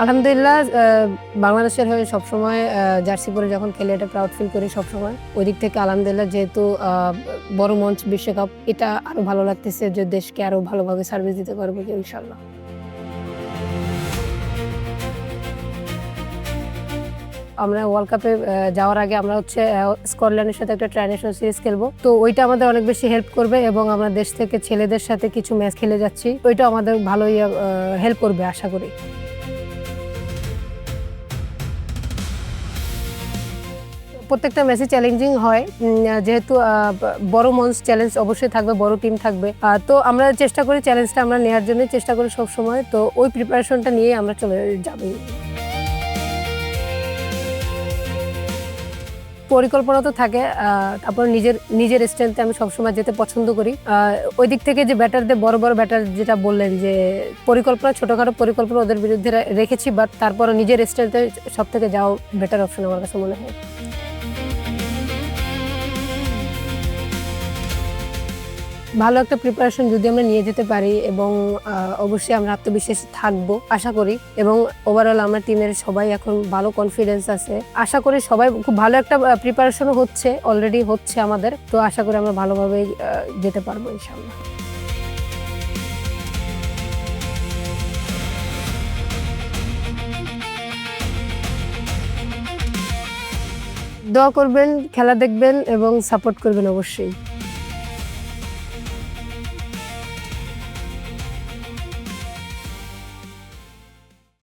আলহামদুলিল্লাহ বাংলাদেশের হয়ে সবসময় জার্সি পরে যখন খেলে এটা প্রাউড ফিল করি সবসময়। ওই দিক থেকে আলহামদুলিল্লাহ যেহেতু বড় মঞ্চ বিশ্বকাপ, এটা আরো ভালো লাগতেছে যে দেশকে আরো ভালোভাবে সার্ভিস দিতে পারবো ইনশাল্লাহ। আমরা ওয়ার্ল্ড কাপে যাওয়ার আগে আমরা হচ্ছে স্কটল্যান্ডের সাথে একটা ট্রাই-নেশন সিরিজ খেলবো, তো ওইটা আমাদের অনেক বেশি হেল্প করবে এবং আমরা দেশ থেকে ছেলেদের সাথে কিছু ম্যাচ খেলে যাচ্ছি, ওইটা আমাদের ভালোই হেল্প করবে আশা করি। প্রত্যেকটা ম্যাচে চ্যালেঞ্জিং হয়, যেহেতু বড় মঞ্চ, চ্যালেঞ্জ অবশ্যই থাকবে, বড় টিম থাকবে, তো আমরা চেষ্টা করি চ্যালেঞ্জটা আমরা নেওয়ার জন্য চেষ্টা করি সব সময়, তো ওই প্রিপারেশনটা নিয়ে আমরা চলে যাবই। পরিকল্পনা তো থাকে, তারপর নিজের স্ট্রেংথে আমি সবসময় যেতে পছন্দ করি। ওই দিক থেকে যে ব্যাটারদের বড় ব্যাটার যেটা বললেন যে পরিকল্পনা, ছোটখাটো পরিকল্পনা ওদের বিরুদ্ধে রেখেছি, বাট তারপরে নিজের স্ট্রেংথে সব থেকে যাওয়া বেটার অপশন আমার কাছে মনে হয়। ভালো একটা প্রিপারেশন যদি আমরা নিয়ে যেতে পারি এবং অবশ্যই আমরা আত্মবিশ্বাসী থাকবো আশা করি, এবং ওভারঅল আমরা টিমের সবাই এখন ভালো কনফিডেন্স আছে, আশা করি সবাই খুব ভালো একটা প্রিপারেশনও হচ্ছে, অলরেডি হচ্ছে আমাদের, তো আশা করি আমরা ভালোভাবে যেতে পারবো ইনশাআল্লাহ। দোয়া করবেন, খেলা দেখবেন এবং সাপোর্ট করবেন অবশ্যই।